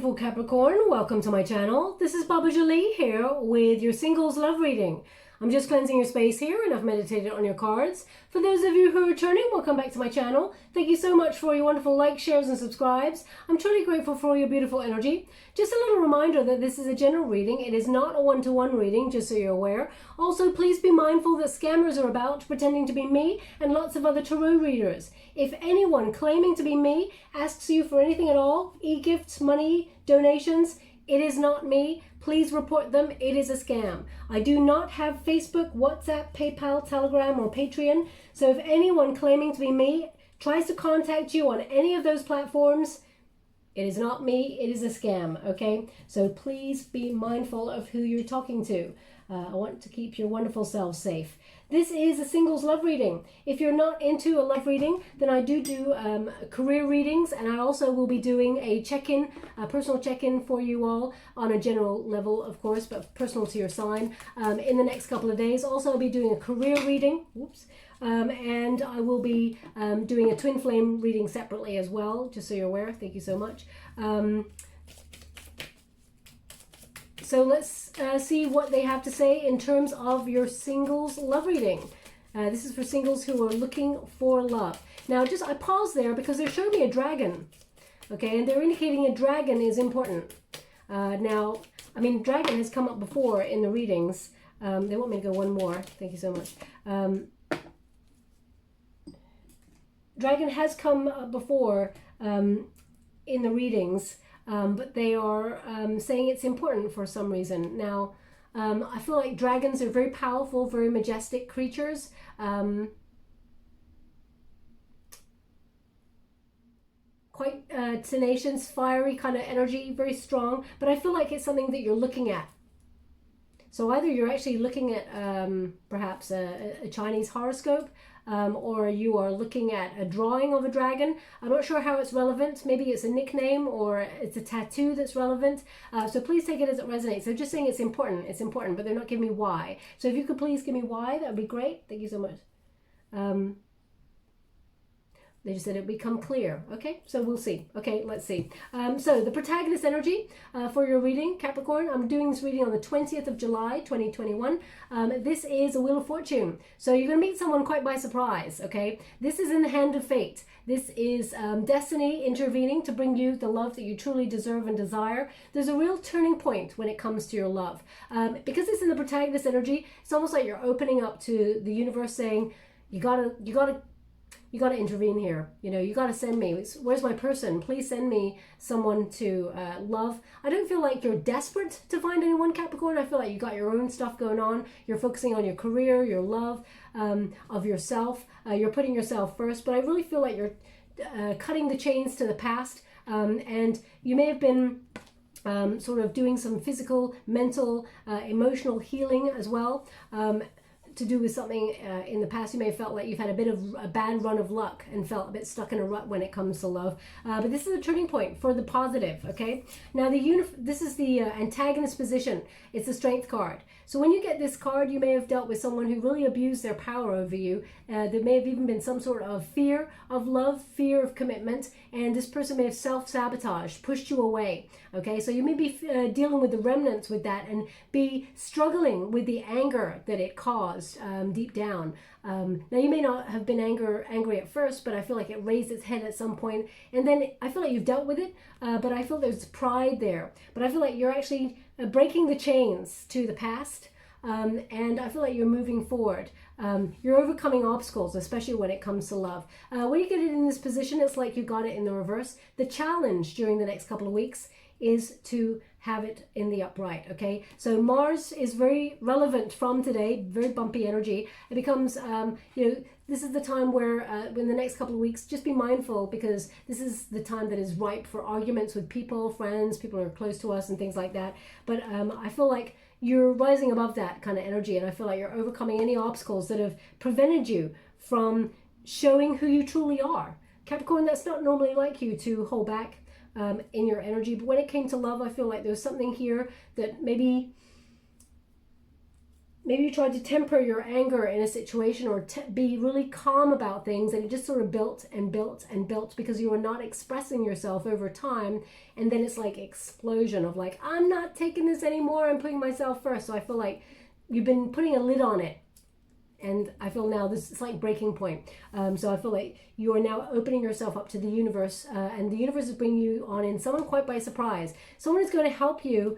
beautiful Capricorn, welcome to my channel. This is Baba Jolie here with your singles love reading. I'm just cleansing your space here and I've meditated on your cards. For those of you who are returning, welcome back to my channel. Thank you so much for your wonderful likes, shares and subscribes. I'm truly grateful for all your beautiful energy. Just a little reminder that this is a general reading. It is not a one-to-one reading, just so you're aware. Also, please be mindful that scammers are about pretending to be me and lots of other tarot readers. If anyone claiming to be me asks you for anything at all, e-gifts, money, donations, it is not me. Please report them. It is a scam. I do not have Facebook, WhatsApp, PayPal, Telegram, or Patreon. So if anyone claiming to be me tries to contact you on any of those platforms, it is not me. It is a scam. Okay? So please be mindful of who you're talking to. I want to keep your wonderful self safe. This is a singles love reading. If you're not into a love reading, then I do career readings, and I also will be doing a check-in, a personal check-in for you all on a general level, of course, but personal to your sign in the next couple of days. Also, I'll be doing a career reading. Oops. And I will be doing a twin flame reading separately as well, just so you're aware. Thank you so much. So let's see what they have to say in terms of your singles love reading. This is for singles who are looking for love. Now, I paused there because they're showing me a dragon. Okay, and they're indicating a dragon is important. Now, I mean, dragon has come up before in the readings. They want me to go one more. Thank you so much. Dragon has come up before in the readings. But they are saying it's important for some reason. Now, I feel like dragons are very powerful, very majestic creatures. Quite tenacious, fiery kind of energy, very strong. But I feel like it's something that you're looking at. So either you're actually looking at perhaps a Chinese horoscope, or you are looking at a drawing of a dragon. I'm not sure how it's relevant. Maybe it's a nickname or it's a tattoo that's relevant. So please take it as it resonates. They're just saying it's important, but they're not giving me why. So if you could please give me why, that would be great. Thank you so much. They just said it become clear. Okay, so we'll see. Okay, let's see. So the protagonist energy for your reading, Capricorn. I'm doing this reading on the 20th of July, 2021. This is a Wheel of Fortune. So you're going to meet someone quite by surprise, okay? This is in the hand of fate. This is destiny intervening to bring you the love that you truly deserve and desire. There's a real turning point when it comes to your love. Because it's in the protagonist energy, it's almost like you're opening up to the universe saying, you gotta intervene here. You know, you gotta send me. Where's my person? Please send me someone to love. I don't feel like you're desperate to find anyone, Capricorn. I feel like you got your own stuff going on. You're focusing on your career, your love of yourself. You're putting yourself first. But I really feel like you're cutting the chains to the past. And you may have been sort of doing some physical, mental, emotional healing as well. To do with something in the past. You may have felt like you've had a bit of a bad run of luck and felt a bit stuck in a rut when it comes to love. But this is a turning point for the positive, okay? Now, this is the antagonist position. It's the strength card. So when you get this card, you may have dealt with someone who really abused their power over you. There may have even been some sort of fear of love, fear of commitment, and this person may have self-sabotaged, pushed you away, okay? So you may be dealing with the remnants with that and be struggling with the anger that it caused deep down. Now, you may not have been angry at first, but I feel like it raised its head at some point, and then I feel like you've dealt with it, but I feel there's pride there. But I feel like you're actually breaking the chains to the past, and I feel like you're moving forward. You're overcoming obstacles, especially when it comes to love. When you get it in this position, it's like you got it in the reverse. The challenge during the next couple of weeks is to have it in the upright, okay? So Mars is very relevant from today, very bumpy energy. It becomes, this is the time where in the next couple of weeks, just be mindful, because this is the time that is ripe for arguments with people, friends, people who are close to us and things like that. But I feel like you're rising above that kind of energy, and I feel like you're overcoming any obstacles that have prevented you from showing who you truly are. Capricorn, that's not normally like you to hold back in your energy, but when it came to love, I feel like there was something here that maybe maybe you tried to temper your anger in a situation, or be really calm about things, and it just sort of built and built and built because you were not expressing yourself over time. And then it's like explosion of like, I'm not taking this anymore, I'm putting myself first. So I feel like you've been putting a lid on it. And I feel now this is like breaking point. So I feel like you are now opening yourself up to the universe, and the universe is bringing you on in someone quite by surprise. Someone is going to help you.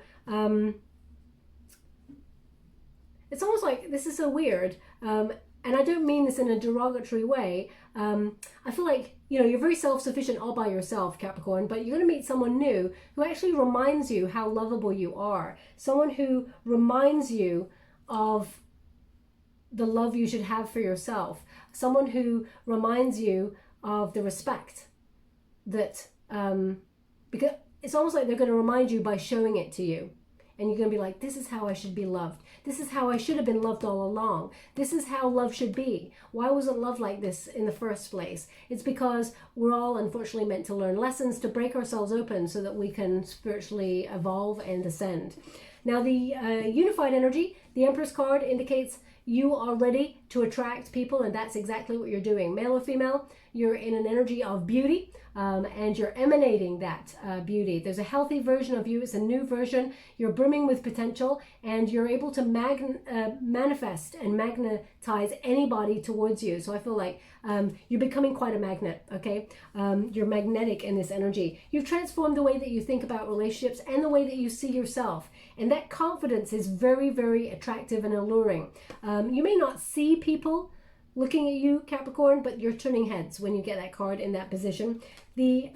It's almost like, this is so weird, and I don't mean this in a derogatory way. I feel like, you know, you're very self-sufficient all by yourself, Capricorn, but you're going to meet someone new who actually reminds you how lovable you are. Someone who reminds you of the love you should have for yourself. Someone who reminds you of the respect that, because it's almost like they're going to remind you by showing it to you. And you're going to be like, this is how I should be loved. This is how I should have been loved all along. This is how love should be. Why wasn't love like this in the first place? It's because we're all unfortunately meant to learn lessons, to break ourselves open so that we can spiritually evolve and ascend. Now the unified energy, the Empress card, indicates you are ready to attract people, and that's exactly what you're doing. Male or female, you're in an energy of beauty, and you're emanating that beauty. There's a healthy version of you. It's a new version. You're brimming with potential, and you're able to manifest and magnetize anybody towards you. So I feel like you're becoming quite a magnet, okay? You're magnetic in this energy. You've transformed the way that you think about relationships and the way that you see yourself. And that confidence is very, very attractive and alluring. You may not see people looking at you, Capricorn, but you're turning heads when you get that card in that position. The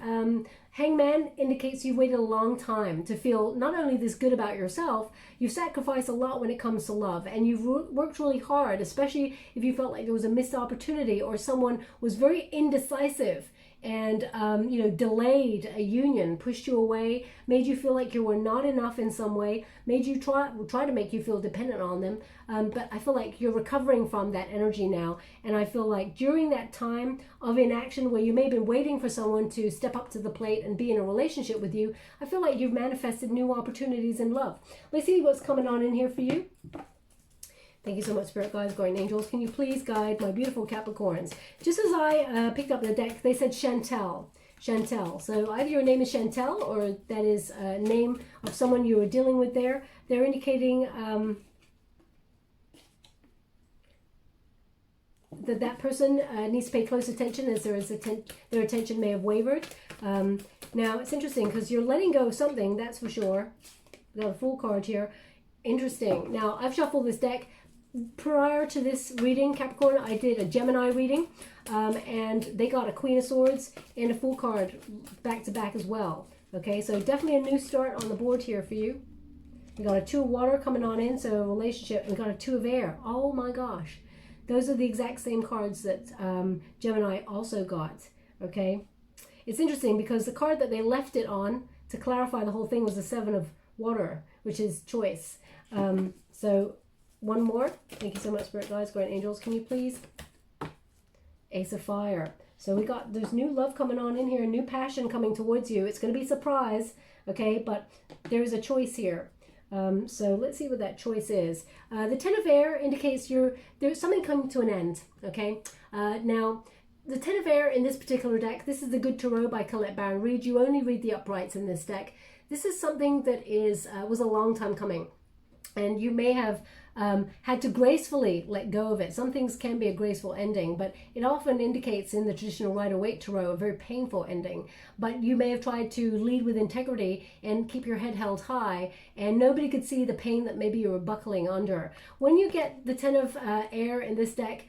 Hangman indicates you've waited a long time to feel not only this good about yourself, you've sacrificed a lot when it comes to love, and you've worked really hard, especially if you felt like there was a missed opportunity or someone was very indecisive and you know, delayed a union, pushed you away, made you feel like you were not enough in some way, made you try to make you feel dependent on them. But I feel like you're recovering from that energy now, and I feel like during that time of inaction where you may have been waiting for someone to step up to the plate and be in a relationship with you, I feel like you've manifested new opportunities in love. Let's see what's coming on in here for you. Thank you so much, Spirit Guides, Guardian Angels. Can you please guide my beautiful Capricorns? Just as I picked up the deck, they said Chantel. Chantel. So either your name is Chantel, or that is a name of someone you are dealing with there. They're indicating that person needs to pay close attention, as their attention may have wavered. Now, it's interesting because you're letting go of something, that's for sure. We got a full card here. Interesting. Now, I've shuffled this deck. Prior to this reading, Capricorn, I did a Gemini reading, and they got a Queen of Swords and a full card back to back as well. Okay, so definitely a new start on the board here for you. We got a 2 of water coming on in, so relationship, and we got a 2 of air. Oh my gosh. Those are the exact same cards that Gemini also got. Okay, it's interesting because the card that they left it on to clarify the whole thing was the 7 of water, which is choice. So one more. Thank you so much, Spirit Guides, Guardian Angels. Can you please? Ace of Fire. So we got, there's new love coming on in here, new passion coming towards you. It's going to be a surprise, okay? But there's a choice here. So let's see what that choice is. The 10 of Air indicates there's something coming to an end, okay? Now, the 10 of Air in this particular deck, this is the Good Tarot by Colette Baron Reid. You only read the uprights in this deck. This is something that was a long time coming, and you may have had to gracefully let go of it. Some things can be a graceful ending, but it often indicates in the traditional Rider-Waite Tarot a very painful ending. But you may have tried to lead with integrity and keep your head held high, and nobody could see the pain that maybe you were buckling under. When you get the 10 of Air in this deck,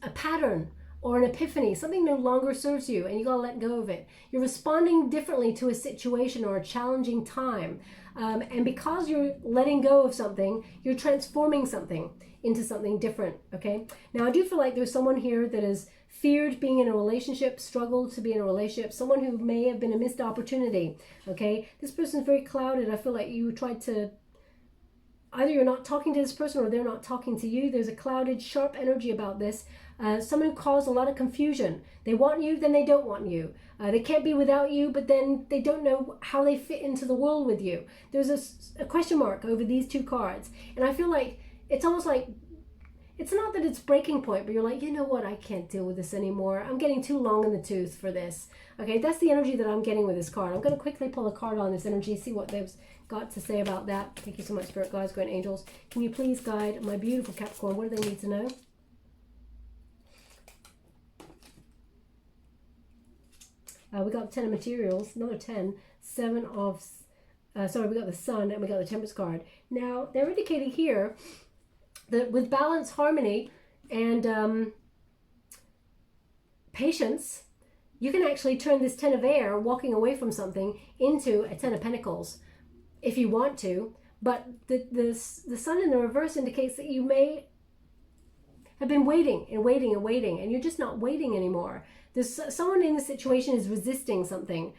a pattern or an epiphany, something no longer serves you and you gotta let go of it. You're responding differently to a situation or a challenging time. And because you're letting go of something, you're transforming something into something different, okay? Now, I do feel like there's someone here that has feared being in a relationship, struggled to be in a relationship, someone who may have been a missed opportunity, okay? This person's very clouded. I feel like you tried to, either you're not talking to this person or they're not talking to you. There's a clouded, sharp energy about this. Someone who caused a lot of confusion. They want you, then they don't want you. They can't be without you, but then they don't know how they fit into the world with you. There's a question mark over these 2 cards. And I feel like it's almost like, it's not that it's breaking point, but you're like, you know what, I can't deal with this anymore. I'm getting too long in the tooth for this. Okay, that's the energy that I'm getting with this card. I'm going to quickly pull a card on this energy, see what they've got to say about that. Thank you so much, Spirit Guides, Guardian Angels. Can you please guide my beautiful Capricorn? What do they need to know? We got 10 of materials, another 10, 7 of, sorry, we got the Sun and we got the Temperance card. Now, they're indicating here that with balance, harmony, and patience, you can actually turn this 10 of air, walking away from something, into a 10 of Pentacles, if you want to. But the Sun in the reverse indicates that you may have been waiting and waiting and waiting, and you're just not waiting anymore. There's someone in the situation is resisting something.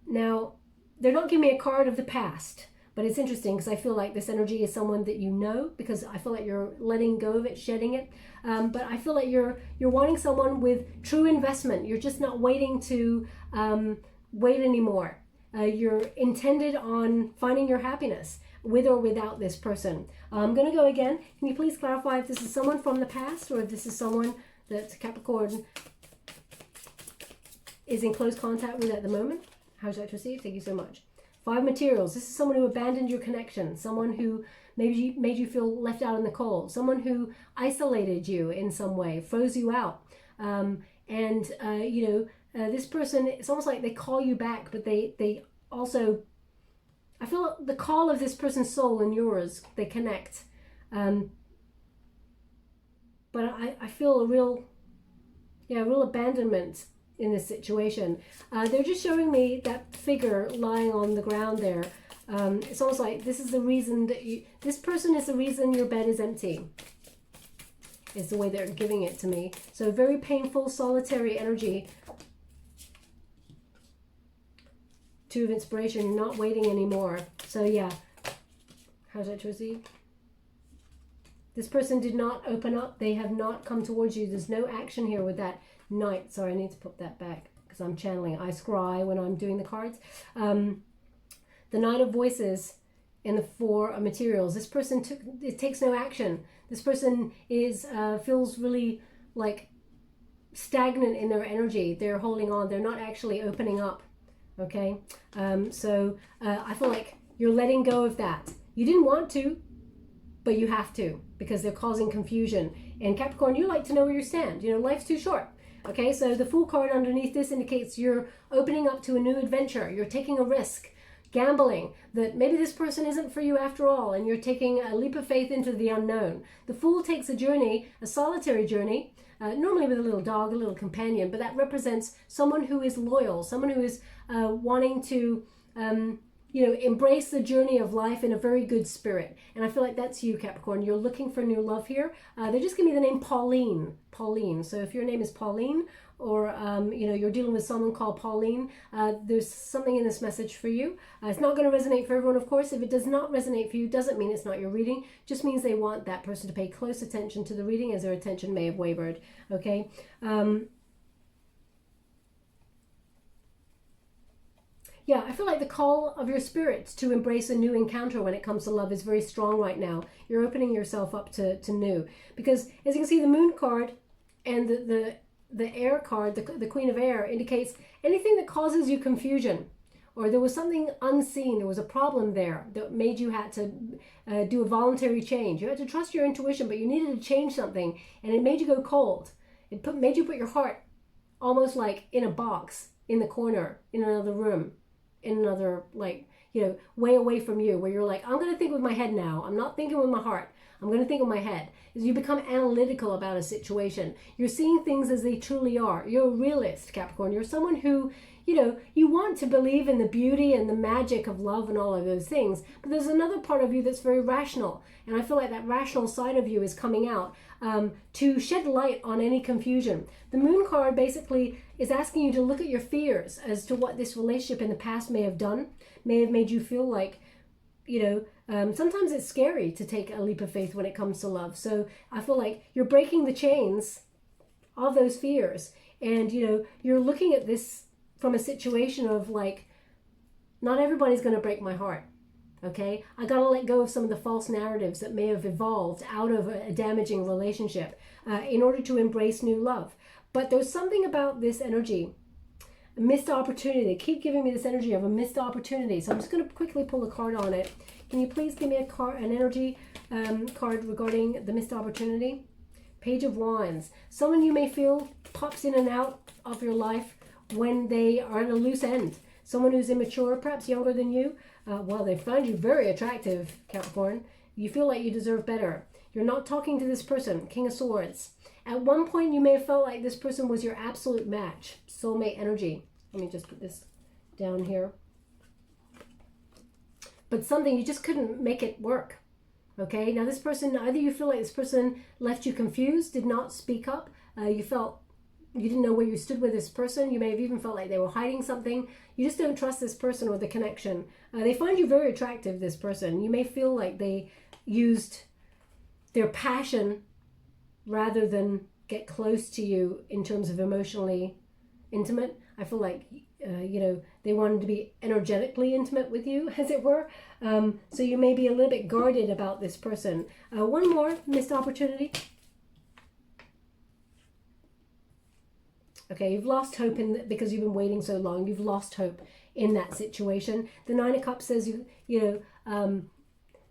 Now, they're not giving me a card of the past, but it's interesting because I feel like this energy is someone that you know, because I feel like you're letting go of it, shedding it. But I feel like you're wanting someone with true investment. You're just not waiting to wait anymore. You're intended on finding your happiness with or without this person. I'm going to go again. Can you please clarify if this is someone from the past or if this is someone that Capricorn is in close contact with at the moment? How would you like to receive? Thank you so much. 5 materials. This is someone who abandoned your connection. Someone who maybe made you feel left out in the cold. Someone who isolated you in some way, froze you out. This person, it's almost like they call you back, but they also, I feel the call of this person's soul and yours, they connect. But I feel a real abandonment in this situation. They're just showing me that figure lying on the ground there. It's almost like this is the reason that this person is the reason your bed is empty. Is the way they're giving it to me. So very painful, solitary energy. 2 of inspiration, not waiting anymore. So yeah, how's that to receive? This person did not open up. They have not come towards you. There's no action here with that Knight. Sorry, I need to put that back because I'm channeling. I scry when I'm doing the cards. The Knight of Voices and the 4 of Materials. This person it takes no action. This person feels really like stagnant in their energy. They're holding on. They're not actually opening up. Okay, I feel like you're letting go of that. You didn't want to, but you have to because they're causing confusion. And Capricorn, you like to know where you stand. You know, life's too short. Okay, so the Fool card underneath this indicates you're opening up to a new adventure. You're taking a risk, gambling, that maybe this person isn't for you after all, and you're taking a leap of faith into the unknown. The Fool takes a journey, a solitary journey, normally with a little dog, a little companion, but that represents someone who is loyal, someone who is wanting to embrace the journey of life in a very good spirit. And I feel like that's you, Capricorn. You're looking for new love here. They just give me the name Pauline. Pauline. So if your name is Pauline, or you're dealing with someone called Pauline, there's something in this message for you. It's not going to resonate for everyone, of course. If it does not resonate for you, doesn't mean it's not your reading. Just means they want that person to pay close attention to the reading, as their attention may have wavered. Okay. Yeah, I feel like the call of your spirit to embrace a new encounter when it comes to love is very strong right now. You're opening yourself up to new. Because as you can see, the Moon card and the Air card, the Queen of Air, indicates anything that causes you confusion, or there was something unseen, there was a problem there that made you had to do a voluntary change. You had to trust your intuition, but you needed to change something, and it made you go cold. It made you put your heart almost like in a box, in the corner, in another room, in another, way away from you, where you're like, I'm going to think with my head now. I'm not thinking with my heart. I'm going to think with my head. As you become analytical about a situation, you're seeing things as they truly are. You're a realist, Capricorn. You're someone who, you want to believe in the beauty and the magic of love and all of those things. But there's another part of you that's very rational. And I feel like that rational side of you is coming out to shed light on any confusion. The Moon card basically is asking you to look at your fears as to what this relationship in the past may have done, may have made you feel like, sometimes it's scary to take a leap of faith when it comes to love. So I feel like you're breaking the chains of those fears. And, you're looking at this from a situation of like, not everybody's going to break my heart. okay? I got to let go of some of the false narratives that may have evolved out of a damaging relationship in order to embrace new love. But there's something about this energy, a missed opportunity. They keep giving me this energy of a missed opportunity. So I'm just going to quickly pull a card on it. Can you please give me an energy card regarding the missed opportunity? Page of Wands. Someone you may feel pops in and out of your life when they are at a loose end. Someone who's immature, perhaps younger than you. Well, they find you very attractive, Capricorn. You feel like you deserve better. You're not talking to this person, King of Swords. At one point, you may have felt like this person was your absolute match, soulmate energy. Let me just put this down here. But something, you just couldn't make it work. Okay, now this person, either you feel like this person left you confused, did not speak up, you felt you didn't know where you stood with this person, you may have even felt like they were hiding something, you just don't trust this person or the connection. They find you very attractive, this person. You may feel like they used their passion rather than get close to you in terms of emotionally intimate. I feel like they wanted to be energetically intimate with you, as it were. So you may be a little bit guarded about this person. One more missed opportunity. Okay, you've lost hope because you've been waiting so long. You've lost hope in that situation. The Nine of Cups says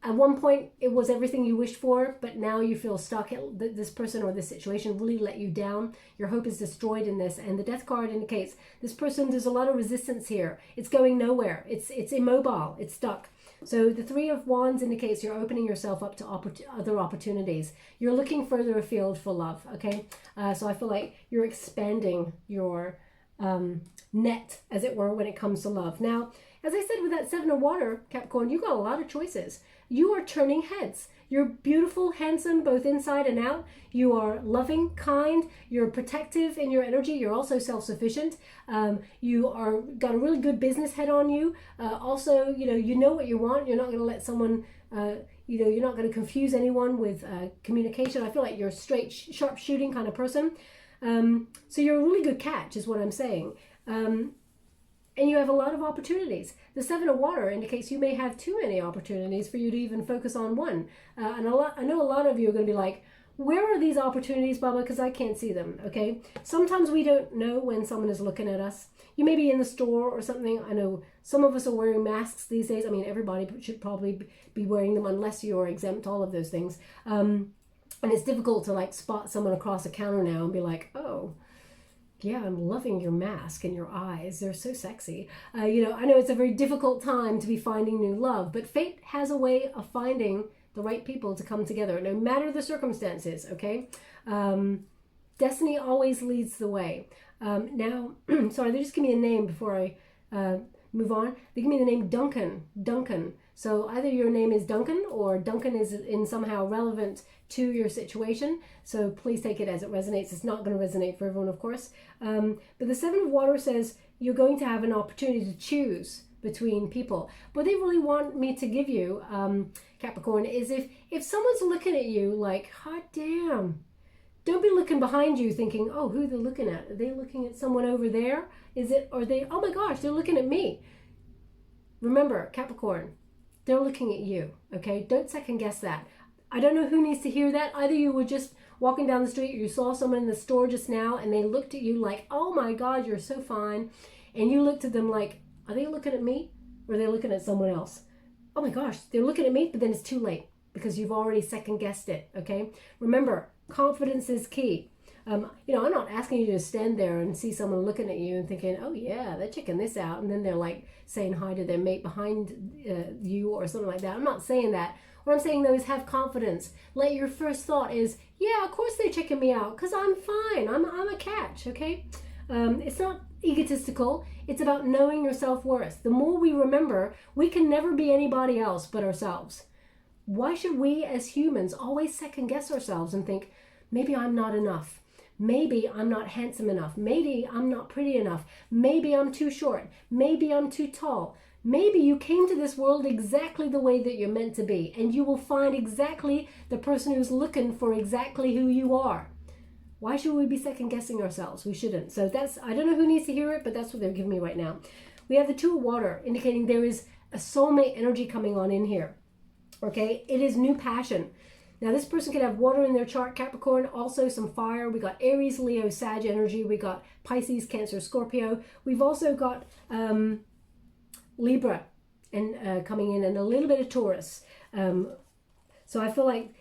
at one point it was everything you wished for, but now you feel stuck. This person or this situation really let you down. Your hope is destroyed in this. And the Death card indicates this person, there's a lot of resistance here. It's going nowhere. It's immobile. It's stuck. So the Three of Wands indicates you're opening yourself up to other opportunities. You're looking further afield for love, okay? So I feel like you're expanding your net, as it were, when it comes to love. Now, as I said with that Seven of Water, Capricorn, you got a lot of choices. You are turning heads. You're beautiful, handsome, both inside and out. You are loving, kind. You're protective in your energy. You're also self-sufficient. You are got a really good business head on you. Also, you know what you want. You're not going to let someone, you're not going to confuse anyone with communication. I feel like you're a straight, sharp shooting kind of person. So you're a really good catch, is what I'm saying. And you have a lot of opportunities. The Seven of Water indicates you may have too many opportunities for you to even focus on one. And I know a lot of you are going to be like, where are these opportunities, Baba? Because I can't see them, okay? Sometimes we don't know when someone is looking at us. You may be in the store or something. I know some of us are wearing masks these days. I mean, everybody should probably be wearing them unless you're exempt, all of those things. And it's difficult to spot someone across a counter now and be like, oh, yeah, I'm loving your mask and your eyes. They're so sexy. I know it's a very difficult time to be finding new love, but fate has a way of finding the right people to come together, no matter the circumstances, okay? Destiny always leads the way. Now, sorry, they just give me a name before I move on. They give me the name Duncan. Duncan. So either your name is Duncan or Duncan is in somehow relevant to your situation. So please take it as it resonates. It's not going to resonate for everyone, of course. But the Seven of Water says you're going to have an opportunity to choose between people. What they really want me to give you, Capricorn, is if someone's looking at you like, hot damn, don't be looking behind you thinking, oh, who they're looking at? Are they looking at someone over there? Oh my gosh, they're looking at me. Remember, Capricorn, they're looking at you, okay? Don't second guess that. I don't know who needs to hear that. Either you were just walking down the street, or you saw someone in the store just now, and they looked at you like, oh my God, you're so fine. And you looked at them like, are they looking at me? Or are they looking at someone else? Oh my gosh, they're looking at me, but then it's too late because you've already second guessed it, okay? Remember, confidence is key. I'm not asking you to stand there and see someone looking at you and thinking, oh yeah, they're checking this out. And then they're like saying hi to their mate behind you or something like that. I'm not saying that. What I'm saying though is have confidence. Let your first thought is, yeah, of course they're checking me out because I'm fine. I'm a catch, okay? It's not egotistical. It's about knowing your self-worth. The more we remember, we can never be anybody else but ourselves. Why should we as humans always second guess ourselves and think, maybe I'm not enough? Maybe I'm not handsome enough. Maybe I'm not pretty enough. Maybe I'm too short. Maybe I'm too tall. Maybe you came to this world exactly the way that you're meant to be, and you will find exactly the person who's looking for exactly who you are. Why should we be second guessing ourselves? We shouldn't. So I don't know who needs to hear it, but that's what they're giving me right now. We have the Two of Water, indicating there is a soulmate energy coming on in here. Okay, it is new passion. Now this person could have water in their chart, Capricorn, also some fire. We got Aries, Leo, Sag energy. We got Pisces, Cancer, Scorpio. We've also got Libra and coming in, and a little bit of Taurus. So I feel like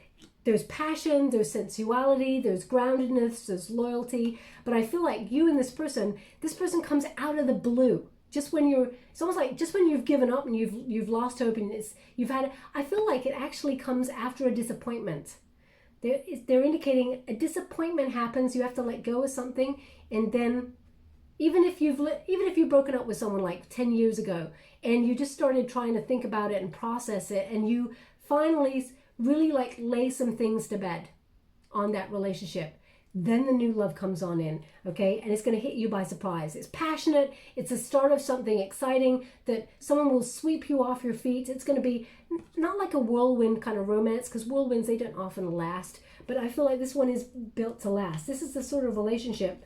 there's passion, there's sensuality, there's groundedness, there's loyalty. But I feel like you and this person comes out of the blue. Just when it's almost like just when you've given up and you've lost hope, and I feel like it actually comes after a disappointment. They're indicating a disappointment happens, you have to let go of something, and then even if you've broken up with someone like 10 years ago and you just started trying to think about it and process it, and you finally really like lay some things to bed on that relationship, then the new love comes on in, okay? And it's going to hit you by surprise. It's passionate. It's the start of something exciting that someone will sweep you off your feet. It's going to be not like a whirlwind kind of romance, because whirlwinds, they don't often last. But I feel like this one is built to last. This is the sort of relationship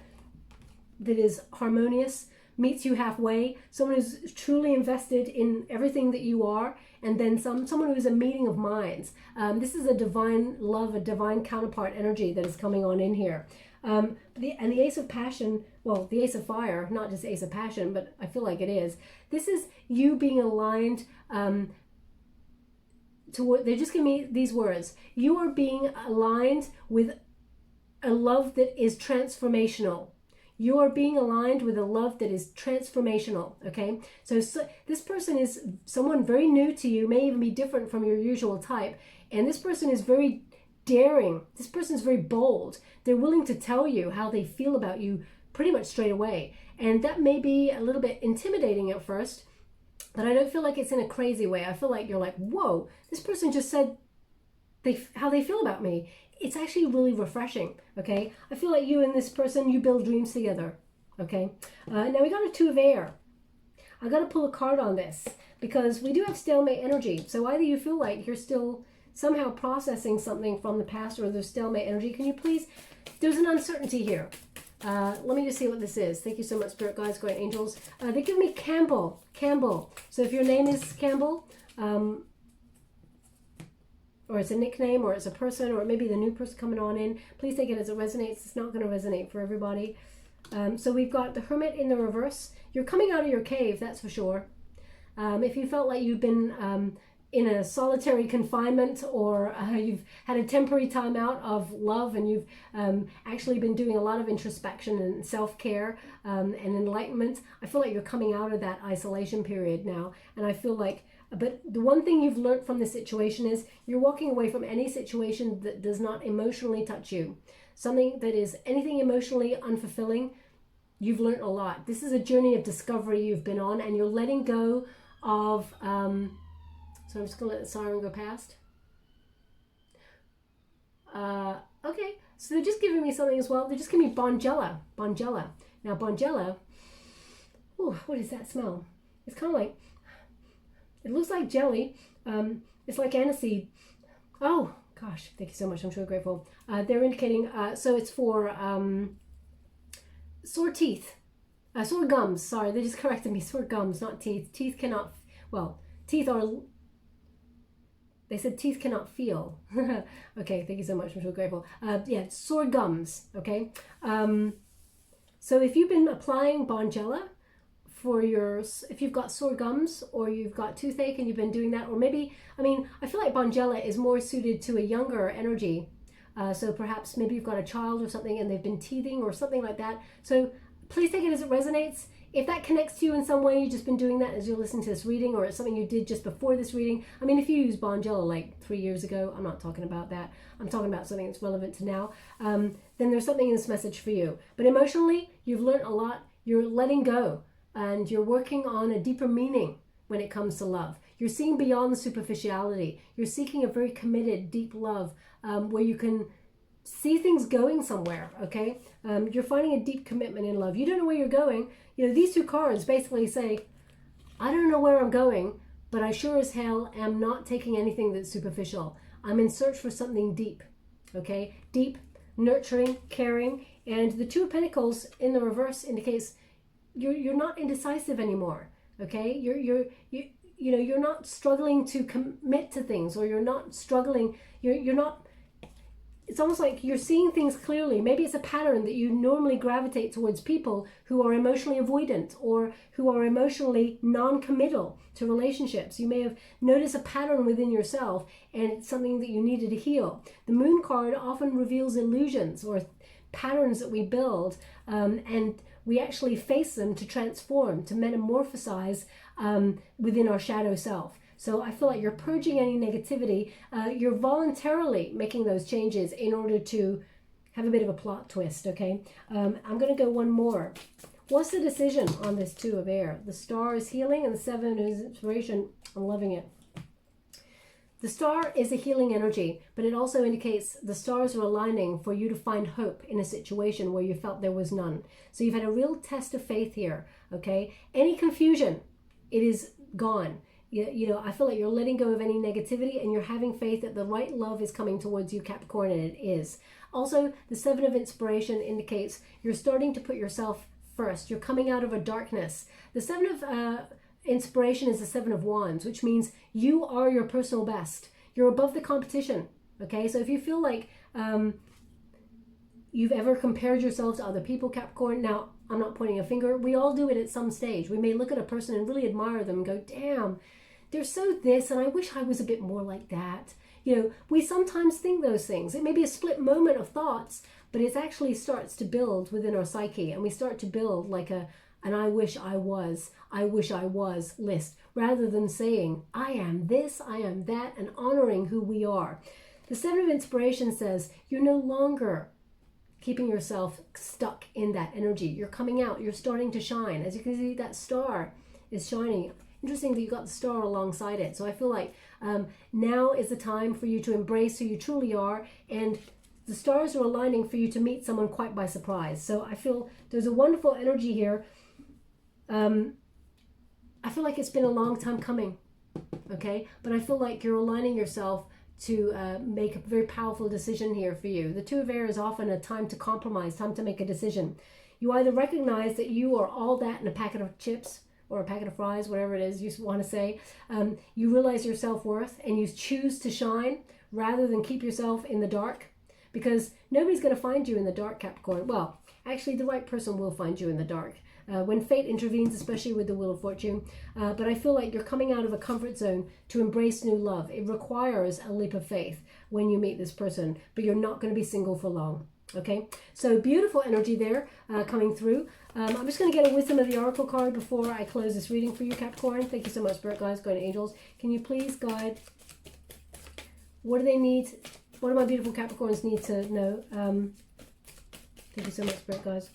that is harmonious, meets you halfway, someone who's truly invested in everything that you are, and then someone who is a meeting of minds. This is a divine love, a divine counterpart energy that is coming on in here. The Ace of Passion, well, the Ace of Fire, not just Ace of Passion, but I feel like it is. This is you being aligned they're just giving me these words. You are being aligned with a love that is transformational. You are being aligned with a love that is transformational, okay? So this person is someone very new to you, may even be different from your usual type, and this person is very daring. This person is very bold. They're willing to tell you how they feel about you pretty much straight away, and that may be a little bit intimidating at first, but I don't feel like it's in a crazy way. I feel like you're like, whoa, this person just said how they feel about me. It's actually really refreshing, okay? I feel like you and this person, you build dreams together, okay? Now we got a Two of Air. I got to pull a card on this because we do have stalemate energy. So either you feel like you're still somehow processing something from the past, or there's stalemate energy. Can you please, there's an uncertainty here. Let me just see what this is. Thank you so much, Spirit Guides, Guardian Angels. They give me Campbell. So if your name is Campbell, or it's a nickname, or it's a person, or maybe the new person coming on in, please take it as it resonates. It's not going to resonate for everybody. So we've got the Hermit in the reverse. You're coming out of your cave, that's for sure. If you felt like you've been in a solitary confinement, or you've had a temporary time out of love, and you've actually been doing a lot of introspection and self-care and enlightenment, I feel like you're coming out of that isolation period now. And I feel like, but the one thing you've learned from this situation is you're walking away from any situation that does not emotionally touch you. Something that is anything emotionally unfulfilling, you've learned a lot. This is a journey of discovery you've been on, and you're letting go of, so I'm just going to let the siren go past. Okay, so they're just giving me something as well. They're just giving me Bonjela. Now Bonjela, ooh, what does that smell? It's kind of like, it looks like jelly. It's like aniseed. Oh, gosh, thank you so much. I'm so grateful. They're indicating, so it's for sore teeth. Sore gums, sorry. They just corrected me. Sore gums, not teeth. Teeth cannot, well, teeth are, they said teeth cannot feel. Okay, thank you so much. I'm so grateful. Yeah, sore gums, okay? So if you've been applying Bonjela, if you've got sore gums, or you've got toothache and you've been doing that, or maybe, I mean, I feel like Bonjela is more suited to a younger energy. So perhaps maybe you've got a child or something and they've been teething or something like that. So please take it as it resonates. If that connects to you in some way, you've just been doing that as you're listening to this reading, or it's something you did just before this reading. I mean, if you used Bonjela like 3 years ago, I'm not talking about that. I'm talking about something that's relevant to now. Then there's something in this message for you. But emotionally, you've learned a lot. You're letting go. And you're working on a deeper meaning when it comes to love. You're seeing beyond the superficiality. You're seeking a very committed, deep love where you can see things going somewhere, okay? You're finding a deep commitment in love. You don't know where you're going. You know, these two cards basically say, I don't know where I'm going, but I sure as hell am not taking anything that's superficial. I'm in search for something deep, okay? Deep, nurturing, caring. And the Two of Pentacles in the reverse indicates you're not indecisive anymore, okay? you're not struggling to commit to things, or you're not struggling, you're not, it's almost like you're seeing things clearly. Maybe it's a pattern that you normally gravitate towards people who are emotionally avoidant or who are emotionally non-committal to relationships. You may have noticed a pattern within yourself, and it's something that you needed to heal. The Moon card often reveals illusions or patterns that we build, and we actually face them to transform, to metamorphosize within our shadow self. So I feel like you're purging any negativity. You're voluntarily making those changes in order to have a bit of a plot twist, okay? I'm going to go one more. What's the decision on this Two of Air? The Star is healing and the Seven is inspiration. I'm loving it. The Star is a healing energy, but it also indicates the stars are aligning for you to find hope in a situation where you felt there was none. So you've had a real test of faith here, okay? Any confusion, it is gone. I feel like you're letting go of any negativity, and you're having faith that the right love is coming towards you, Capricorn, and it is. Also, the Seven of Inspiration indicates you're starting to put yourself first. You're coming out of a darkness. The Seven of Inspiration is the Seven of Wands, which means you are your personal best. You're above the competition, okay? So if you feel like you've ever compared yourself to other people, Capricorn, now, I'm not pointing a finger. We all do it at some stage. We may look at a person and really admire them and go, damn, they're so this, and I wish I was a bit more like that. We sometimes think those things. It may be a split moment of thoughts, but it actually starts to build within our psyche, and we start to build like an I wish I was list, rather than saying, I am this, I am that, and honoring who we are. The Seven of Inspiration says you're no longer keeping yourself stuck in that energy. You're coming out, you're starting to shine. As you can see, that star is shining. Interesting that you got the star alongside it. So I feel like now is the time for you to embrace who you truly are, and the stars are aligning for you to meet someone quite by surprise. So I feel there's a wonderful energy here. I feel like it's been a long time coming, okay? But I feel like you're aligning yourself to make a very powerful decision here for you. The Two of Air is often a time to compromise, time to make a decision. You either recognize that you are all that in a packet of chips, or a packet of fries, whatever it is you want to say. You realize your self-worth, and you choose to shine rather than keep yourself in the dark, because nobody's going to find you in the dark, Capricorn. Well, actually, the right person will find you in the dark when fate intervenes, especially with the Wheel of Fortune. But I feel like you're coming out of a comfort zone to embrace new love. It requires a leap of faith when you meet this person, but you're not going to be single for long. Okay, so beautiful energy there coming through. I'm just going to get a Wisdom of the Oracle card before I close this reading for you, Capricorn. Thank you so much, Spirit Guides, Guardian Angels. Can you please guide? What do they need? What do my beautiful Capricorns need to know? Thank you so much, Spirit Guides.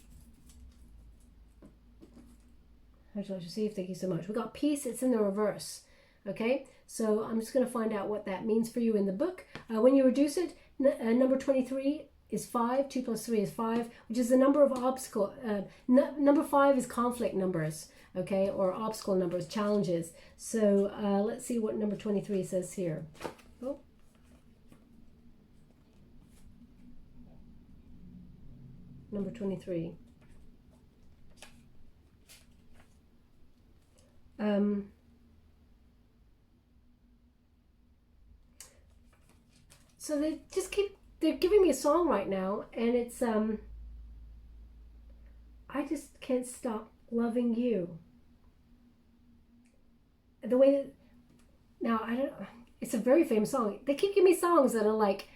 How should I receive? Thank you so much. We got peace. It's in the reverse. Okay, so I'm just going to find out what that means for you in the book. When you reduce it, number 23 is 5, 2 plus 3 is 5, which is the number of obstacle. Number 5 is conflict numbers, okay, or obstacle numbers, challenges. So let's see what number 23 says here. Oh. Number 23. So they just they're giving me a song right now, and it's I just can't stop loving you. The way that, now I don't, it's a very famous song. They keep giving me songs that are like,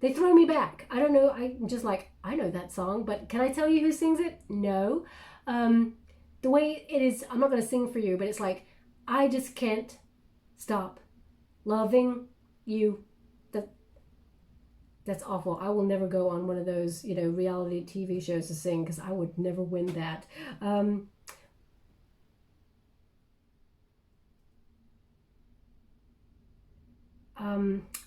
they throw me back. I don't know, I'm just like, I know that song, but can I tell you who sings it? No. The way it is, I'm not going to sing for you, but it's like, I just can't stop loving you. That's awful. I will never go on one of those, reality TV shows to sing, because I would never win that.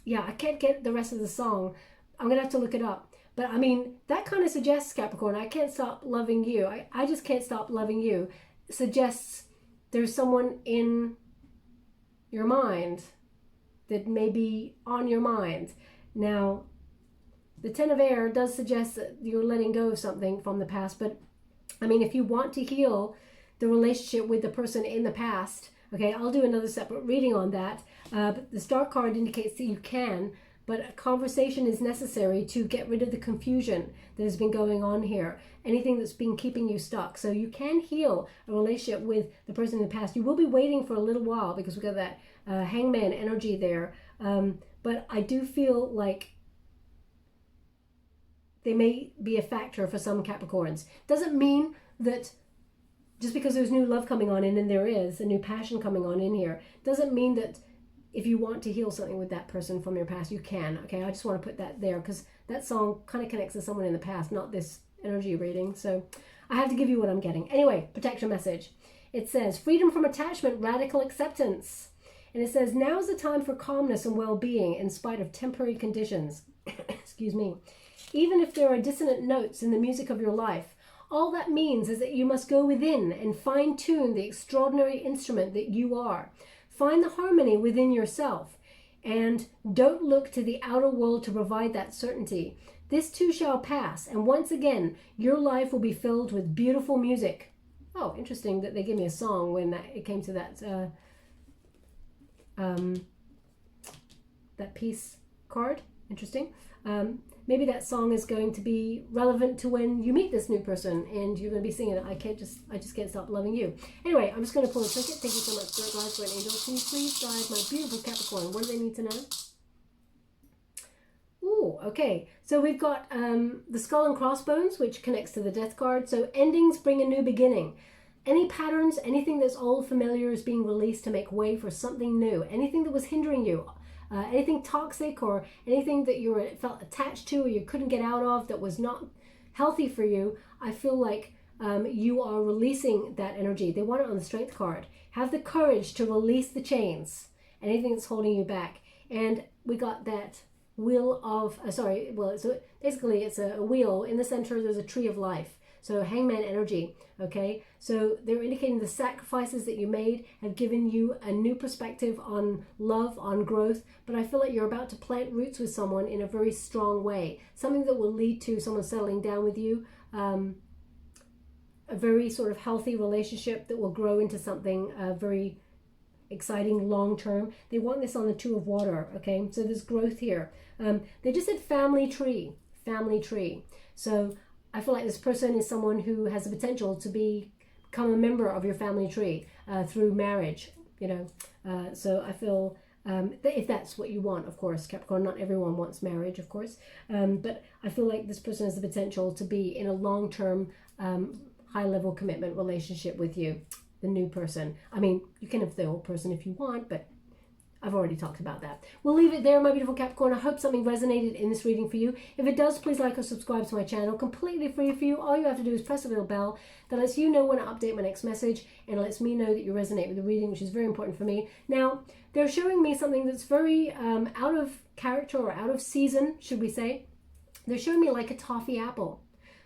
Yeah, I can't get the rest of the song. I'm going to have to look it up. But I mean, that kind of suggests, Capricorn, I can't stop loving you. I just can't stop loving you. Suggests there's someone in your mind that may be on your mind. Now, the Ten of Air does suggest that you're letting go of something from the past. But I mean, if you want to heal the relationship with the person in the past, Okay, I'll do another separate reading on that. But the Star card indicates that you can, but a conversation is necessary to get rid of the confusion that has been going on here. Anything that's been keeping you stuck. So you can heal a relationship with the person in the past. You will be waiting for a little while because we've got that hangman energy there. But I do feel like they may be a factor for some Capricorns. Doesn't mean that just because there's new love coming on in, and there is a new passion coming on in here, doesn't mean that if you want to heal something with that person from your past, you can. Okay, I just want to put that there because that song kind of connects to someone in the past, not this energy reading. So I have to give you what I'm getting. Anyway, protection message. It says, freedom from attachment, radical acceptance. And it says, now is the time for calmness and well-being in spite of temporary conditions. Excuse me. Even if there are dissonant notes in the music of your life, all that means is that you must go within and fine-tune the extraordinary instrument that you are. Find the harmony within yourself, and don't look to the outer world to provide that certainty. This too shall pass, and once again, your life will be filled with beautiful music. Oh, interesting that they gave me a song when it came to that peace card. Interesting. Maybe that song is going to be relevant to when you meet this new person and you're going to be singing it. I just can't stop loving you. Anyway, I'm just going to pull a ticket. Thank you so much, Spirit Guides, for an angel. Can you please guide my beautiful Capricorn? What do they need to know? Ooh, okay. So we've got the skull and crossbones, which connects to the death card. So endings bring a new beginning. Any patterns, anything that's old, familiar is being released to make way for something new. Anything that was hindering you, anything toxic or anything that you felt attached to or you couldn't get out of that was not healthy for you, I feel like you are releasing that energy. They want it on the strength card. Have the courage to release the chains, anything that's holding you back. And we got that wheel of, basically it's a wheel. In the center, there's a tree of life. So hangman energy, okay? So they're indicating the sacrifices that you made have given you a new perspective on love, on growth, but I feel like you're about to plant roots with someone in a very strong way, something that will lead to someone settling down with you, a very sort of healthy relationship that will grow into something very exciting long-term. They want this on the Two of Water, okay? So there's growth here. They just said family tree. So I feel like this person is someone who has the potential to become a member of your family tree through marriage, you know. So I feel that if that's what you want, of course, Capricorn, not everyone wants marriage, of course. But I feel like this person has the potential to be in a long-term, high-level commitment relationship with you, the new person. I mean, you can have the old person if you want, but I've already talked about that. We'll leave it there, my beautiful Capricorn. I hope something resonated in this reading for you. If it does, please like or subscribe to my channel. Completely free for you. All you have to do is press a little bell that lets you know when I update my next message and lets me know that you resonate with the reading, which is very important for me. Now, they're showing me something that's very out of character or out of season, should we say. They're showing me like a toffee apple.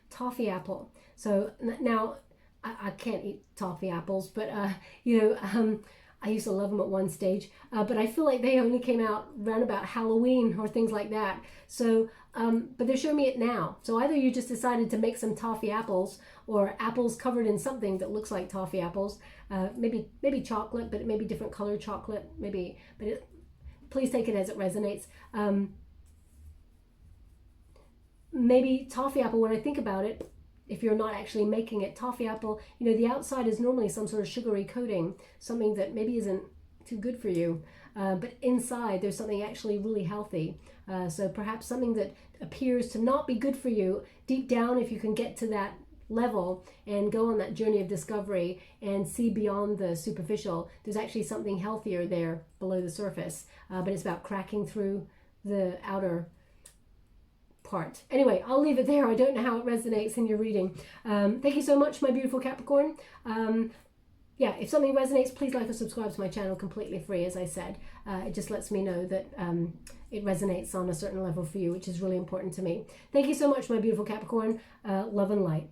Toffee apple. So now, I can't eat toffee apples, but, I used to love them at one stage, but I feel like they only came out around about Halloween or things like that. So, but they're showing me it now. So either you just decided to make some toffee apples or apples covered in something that looks like toffee apples, maybe chocolate, but it may be different colored chocolate, please take it as it resonates. Maybe toffee apple, when I think about it, if you're not actually making it, toffee apple, the outside is normally some sort of sugary coating, something that maybe isn't too good for you. But inside, there's something actually really healthy. So perhaps something that appears to not be good for you, deep down, if you can get to that level and go on that journey of discovery and see beyond the superficial, there's actually something healthier there below the surface. But it's about cracking through the outer part. Anyway, I'll leave it there. I don't know how it resonates in your reading. Thank you so much, my beautiful Capricorn. If something resonates, please like or subscribe to my channel, completely free, as I said. It just lets me know that it resonates on a certain level for you, which is really important to me. Thank you so much, my beautiful Capricorn. Love and light.